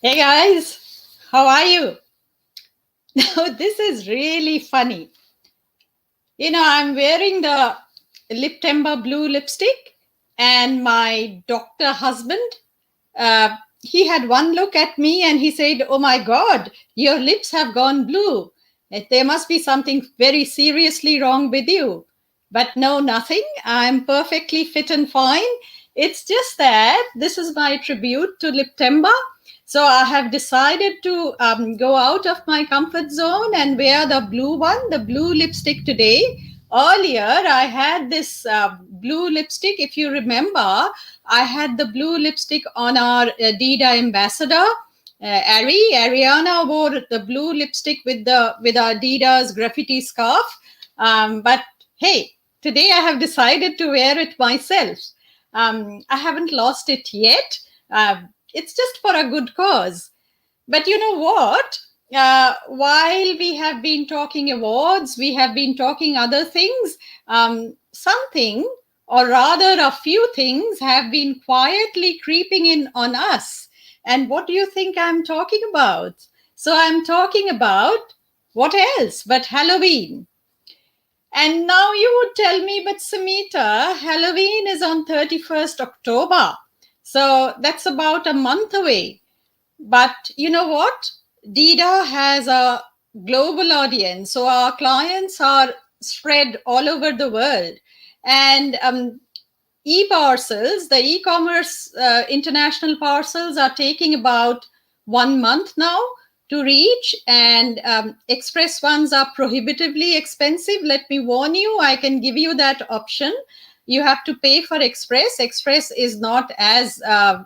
Hey guys, how are you? Now, this is really funny. I'm wearing the Liptember blue lipstick, and my doctor husband, he had one look at me and he said, "Oh my God, your lips have gone blue. There must be something very seriously wrong with you." But no, nothing. I'm perfectly fit and fine. It's just that this is my tribute to Liptember. So I have decided to go out of my comfort zone and wear the blue one, the blue lipstick today. Earlier, I had this blue lipstick. If you remember, I had the blue lipstick on our Dida ambassador. Ariana wore the blue lipstick with Adidas graffiti scarf. But hey, today I have decided to wear it myself. I haven't lost it yet. It's just for a good cause. But you know what? While we have been talking awards, we have been talking other things. Something, or rather, a few things have been quietly creeping in on us. And what do you think I'm talking about? So, I'm talking about what else but Halloween. And now you would tell me, but Samita, Halloween is on 31st October. So, that's about a month away. But you know what? Dida has a global audience. So our clients are spread all over the world. And e-parcels, the e-commerce international parcels are taking about 1 month now to reach, and express ones are prohibitively expensive. Let me warn you, I can give you that option. You have to pay for express is not as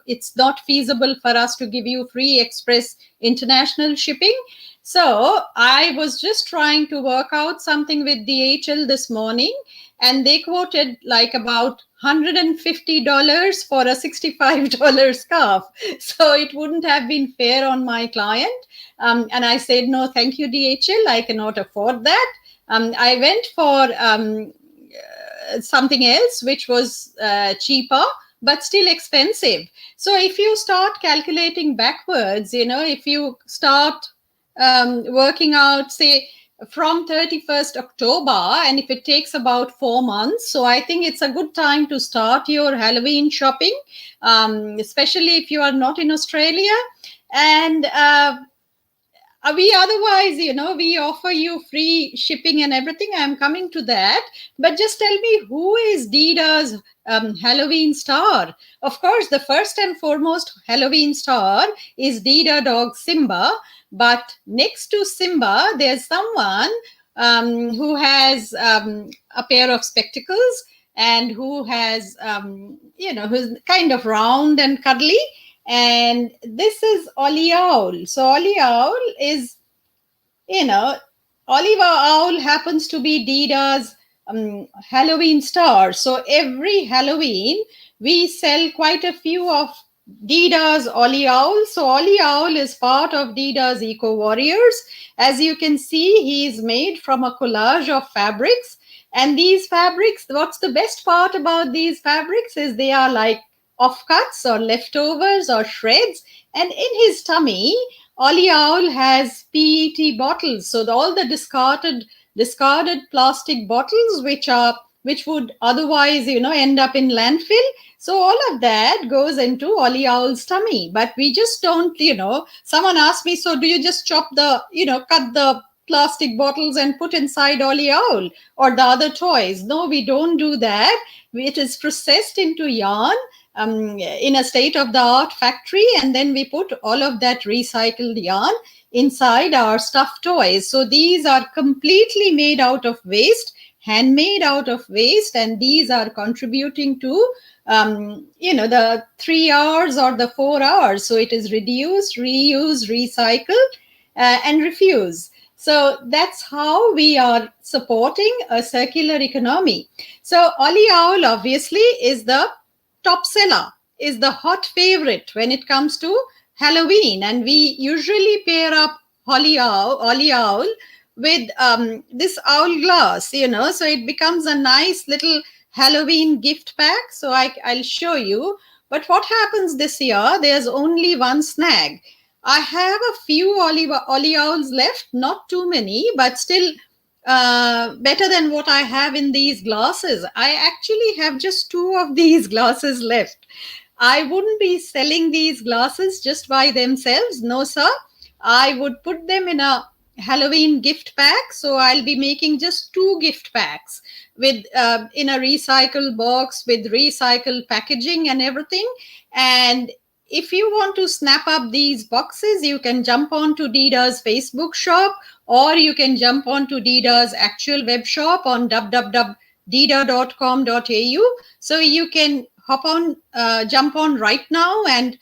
it's not feasible for us to give you free express international shipping. So I was just trying to work out something with DHL this morning, and they quoted like about $150 for a $65 scarf. So it wouldn't have been fair on my client. And I said, no, thank you, DHL. I cannot afford that. I went for something else which was cheaper but still expensive. So if you start calculating backwards, if you start working out, say, from 31st October, and if it takes about 4 months, so I think it's a good time to start your Halloween shopping, especially if you are not in Australia. And we otherwise, we offer you free shipping and everything. I'm coming to that. But just tell me, who is Dida's Halloween star? Of course, the first and foremost Halloween star is Dida dog Simba. But next to Simba, there's someone who has a pair of spectacles, and who has, who's kind of round and cuddly, and this is Ollie Owl. So Ollie Owl is, you know, Oliver Owl happens to be Dida's Halloween star. So every Halloween, we sell quite a few of Dida's Ollie Owl. So Ollie Owl is part of Dida's Eco Warriors. As you can see, he is made from a collage of fabrics. And these fabrics, what's the best part about these fabrics is they are like offcuts or leftovers or shreds. And in his tummy, Ollie Owl has PET bottles. So all the discarded plastic bottles which would otherwise, end up in landfill. So all of that goes into Ollie Owl's tummy. But we just don't, someone asked me, so do you just cut the plastic bottles and put inside Ollie Owl or the other toys? No, we don't do that. It is processed into yarn in a state of the art factory, and then we put all of that recycled yarn inside our stuffed toys. So these are completely made out of waste, handmade out of waste, and these are contributing to the 3 hours or the 4 hours. So it is reduce, reuse, recycle, and refuse. So that's how we are supporting a circular economy. So Ollie Owl obviously is the top seller, is the hot favorite when it comes to Halloween. And we usually pair up Ollie Owl with this owl glass, so it becomes a nice little Halloween gift pack. So I'll show you. But what happens this year, there's only one snag. I have a few Ollie Owls left, not too many, but still better than what I have in these glasses. I actually have just 2 of these glasses left. I wouldn't be selling these glasses just by themselves. No, sir. I would put them in a Halloween gift pack. So I'll be making just 2 gift packs with in a recycled box with recycled packaging and everything. And if you want to snap up these boxes, you can jump on to Dida's Facebook shop, or you can jump on to Dida's actual web shop on www.dida.com.au. So you can jump on right now and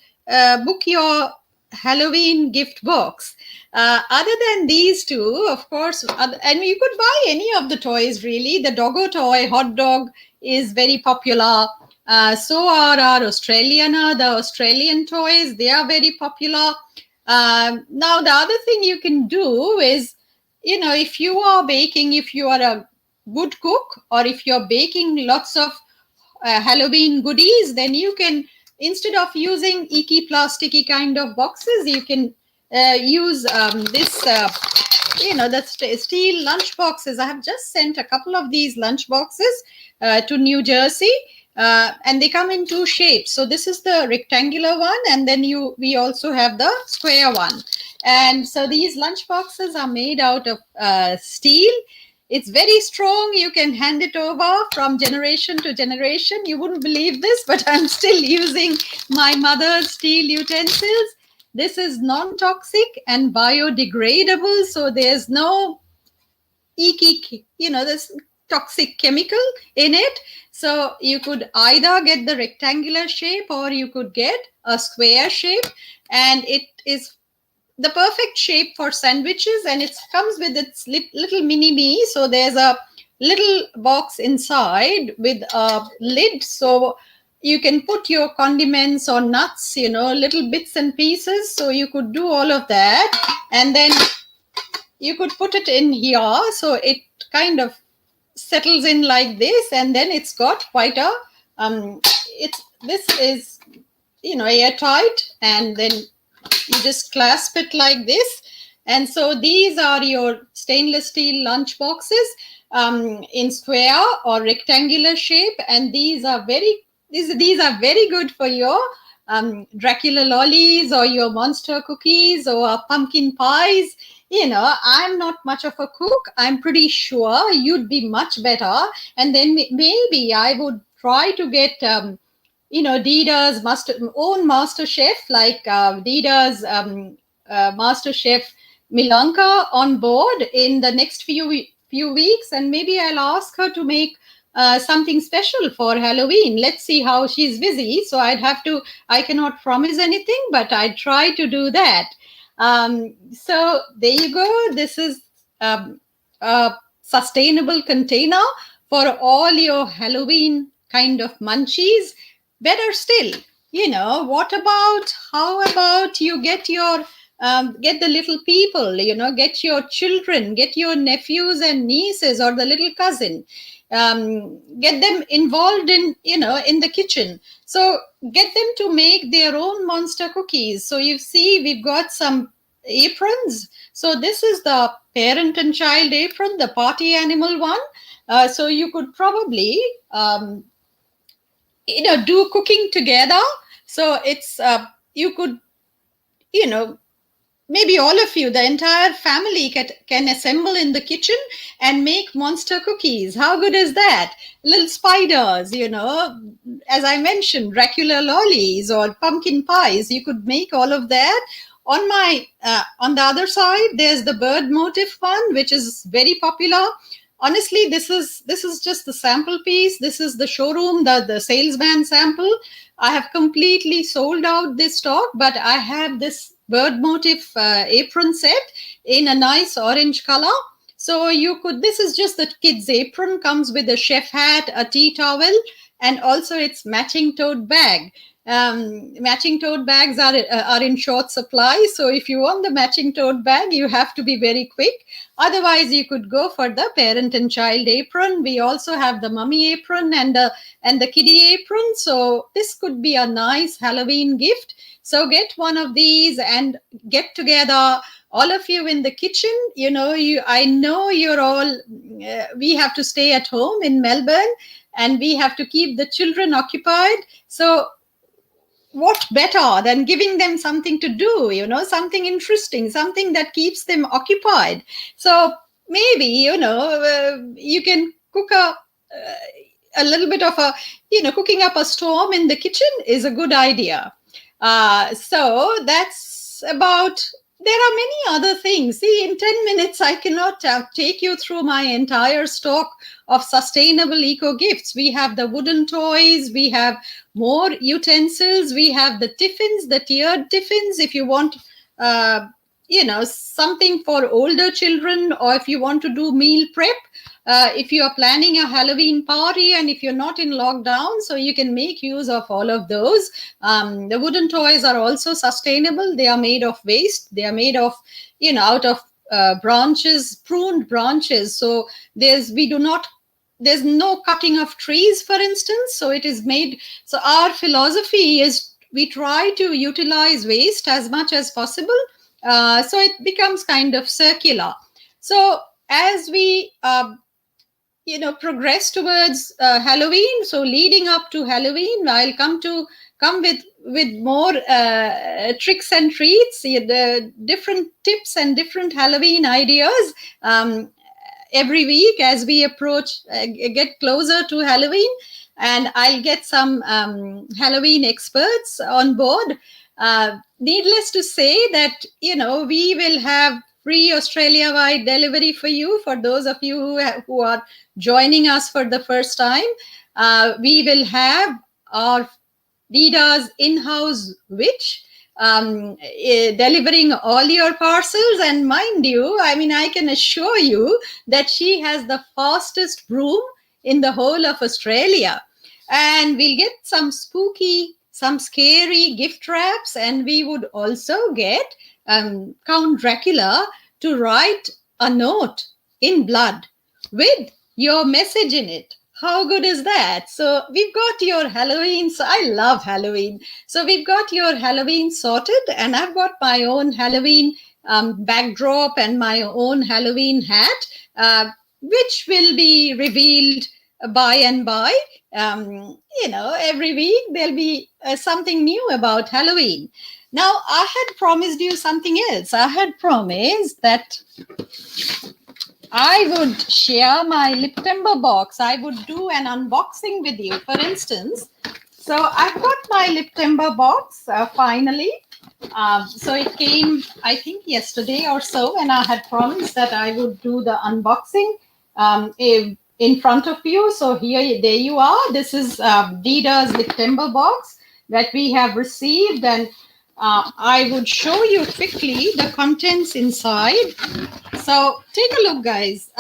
book your Halloween gift box. Other than these 2, of course, and you could buy any of the toys really. The doggo toy, hot dog, is very popular. So are our the Australian toys. They are very popular. Now, the other thing you can do is, if you are baking, if you are a good cook, or if you're baking lots of Halloween goodies, then you can, instead of using icky plasticky kind of boxes, you can use this the steel lunch boxes. I have just sent a couple of these lunch boxes to New Jersey, and they come in 2 shapes. So this is the rectangular one, and then we also have the square one. And so these lunch boxes are made out of steel. It's very strong. You can hand it over from generation to generation. You wouldn't believe this, but I'm still using my mother's steel utensils. This is non-toxic and biodegradable, so there's no icky, this toxic chemical in it. So you could either get the rectangular shape or you could get a square shape, and it is the perfect shape for sandwiches, and it comes with its little mini me. So there's a little box inside with a lid, so you can put your condiments or nuts, little bits and pieces. So you could do all of that, and then you could put it in here, so it kind of settles in like this, and then it's got quite a this is airtight, and then you just clasp it like this. And so these are your stainless steel lunch boxes in square or rectangular shape, and these are very good for your Dracula lollies or your monster cookies or pumpkin pies. I'm not much of a cook. I'm pretty sure you'd be much better. And then maybe I would try to get Dida's own master chef, like Dida's master chef Milanka, on board in the next few weeks, and maybe I'll ask her to make something special for Halloween. Let's see how she's busy. So I cannot promise anything, but I try to do that. So there you go. This is a sustainable container for all your Halloween kind of munchies. Better still, how about you get the little people, get your children, get your nephews and nieces or the little cousin, get them involved in the kitchen. So get them to make their own monster cookies. So you see, we've got some aprons. So this is the parent and child apron, the party animal one. So you could probably do cooking together. So it's you could maybe all of you, the entire family can assemble in the kitchen and make monster cookies. How good is that? Little spiders, as I mentioned, Dracula lollies or pumpkin pies. You could make all of that. On the other side, there's the bird motif one, which is very popular. Honestly, this is just the sample piece. This is the showroom, the salesman sample. I have completely sold out this stock, but I have this bird motif apron set in a nice orange color. So this is just the kid's apron, comes with a chef hat, a tea towel, and also its matching tote bag. Matching tote bags are in short supply. So if you want the matching tote bag, you have to be very quick. Otherwise, you could go for the parent and child apron. We also have the mummy apron and the kiddie apron. So this could be a nice Halloween gift. So get one of these and get together, all of you in the kitchen. I know you're all, we have to stay at home in Melbourne and we have to keep the children occupied. So what better than giving them something to do, something interesting, something that keeps them occupied. So maybe, you can cook a little bit of cooking up a storm in the kitchen is a good idea. So that's about. There are many other things. See, in 10 minutes, I cannot take you through my entire stock of sustainable eco gifts. We have the wooden toys, we have more utensils, we have the tiffins, the tiered tiffins. If you want, something for older children, or if you want to do meal prep, if you are planning a Halloween party and if you're not in lockdown, so you can make use of all of those. The wooden toys are also sustainable. They are made of waste. They are made of, out of branches, pruned branches. So there's no cutting of trees, for instance. So it is made. So our philosophy is we try to utilize waste as much as possible. So it becomes kind of circular. So as we progress towards Halloween, so leading up to Halloween, I'll come with more tricks and treats, the different tips and different Halloween ideas every week as we approach, get closer to Halloween, and I'll get some Halloween experts on board. Needless to say that, we will have free Australia-wide delivery for you. For those of you who are joining us for the first time, we will have our Dida's in-house witch delivering all your parcels. And mind you, I can assure you that she has the fastest broom in the whole of Australia. And we'll get some scary gift wraps, and we would also get Count Dracula to write a note in blood with your message in it. How good is that? So we've got your Halloween. So I love Halloween. So we've got your Halloween sorted, and I've got my own Halloween backdrop and my own Halloween hat, which will be revealed by and by. Every week there'll be something new about Halloween. Now, I had promised you something else. I had promised that I would share my Liptember box. I would do an unboxing with you, for instance. So I've got my Liptember box finally. So it came, I think, yesterday or so, and I had promised that I would do the unboxing in front of you. So there you are. This is Dida's Liptember box that we have received, and I would show you quickly the contents inside. So take a look, guys.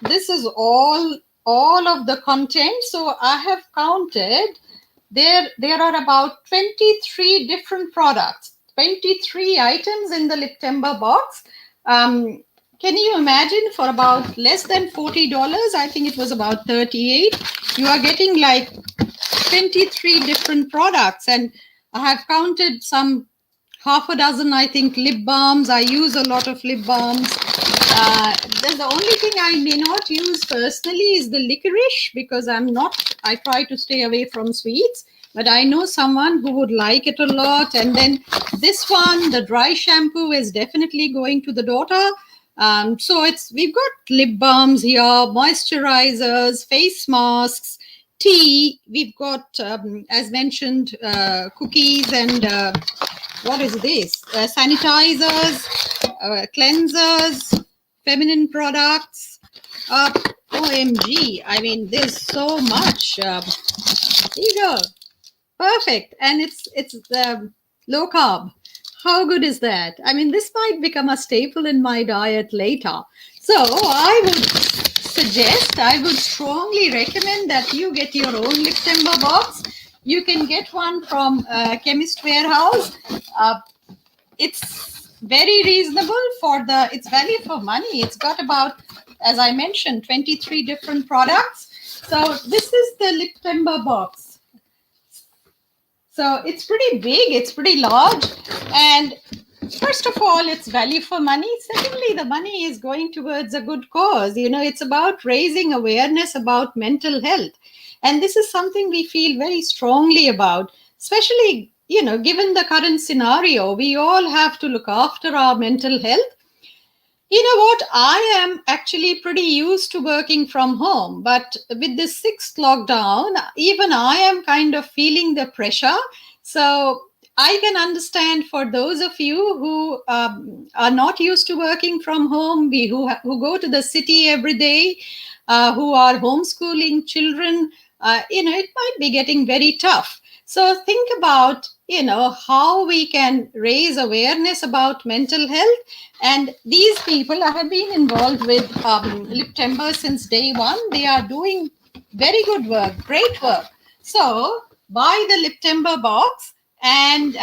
This is all of the content. So I have counted. There are about 23 different products, 23 items in the Liptember box. Can you imagine, for about less than $40, I think it was about 38, you are getting like 23 different products. And I have counted some half a dozen, I think, lip balms. I use a lot of lip balms. The only thing I may not use personally is the licorice, because I try to stay away from sweets, but I know someone who would like it a lot. And then this one, the dry shampoo, is definitely going to the daughter. So we've got lip balms here, moisturizers, face masks, tea. We've got, as mentioned, cookies and what is this? Sanitizers, cleansers, feminine products. OMG! There's so much. Here you go. Perfect, and it's low carb. How good is that? This might become a staple in my diet later. So I would strongly recommend that you get your own Liptember box. You can get one from Chemist Warehouse. It's very reasonable for the, it's value for money. It's got about, as I mentioned, 23 different products. So this is the lip timber box. So it's pretty big, it's pretty large. And first of all, it's value for money. Secondly, the money is going towards a good cause. You know, it's about raising awareness about mental health. And this is something we feel very strongly about, especially, you know, given the current scenario, we all have to look after our mental health. You know what? I am actually pretty used to working from home, but with this sixth lockdown, even I am kind of feeling the pressure. So I can understand for those of you who are not used to working from home, who go to the city every day, who are homeschooling children, you know, it might be getting very tough. So think about, you know, how we can raise awareness about mental health. And these people, I have been involved with Lip Timber since day one. They are doing very good work, great work. So buy the Lip Timber box and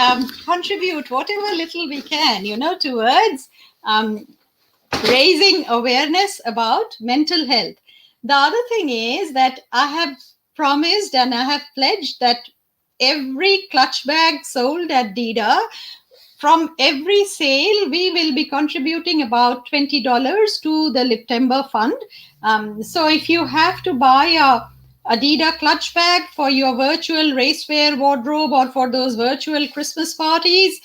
contribute whatever little we can, you know, towards raising awareness about mental health. The other thing is that I have promised and I have pledged that every clutch bag sold at Dida, from every sale, we will be contributing about $20 to the Lip Timber Fund. So if you have to buy a Dida clutch bag for your virtual racewear wardrobe or for those virtual Christmas parties,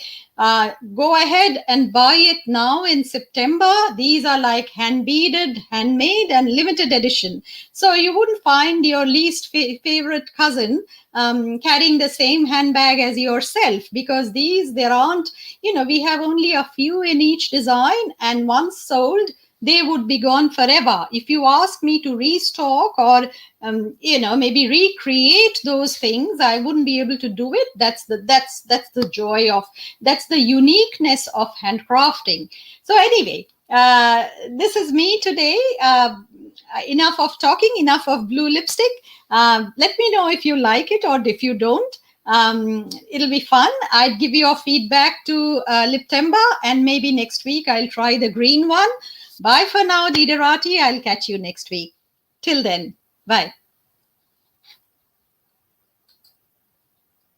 go ahead and buy it now in September. These are like hand beaded, handmade, and limited edition. So you wouldn't find your least favorite cousin carrying the same handbag as yourself, because there aren't, you know, we have only a few in each design, and once sold, they would be gone forever. If you ask me to restock or you know, maybe recreate those things, I wouldn't be able to do it. That's the joy of, that's the uniqueness of handcrafting. So anyway, this is me today. Enough of talking, enough of blue lipstick. Let me know if you like it or if you don't. It'll be fun. I'd give your feedback to Lip Timber, and maybe next week I'll try the green one. Bye for now, Didarati. I'll catch you next week. Till then, bye.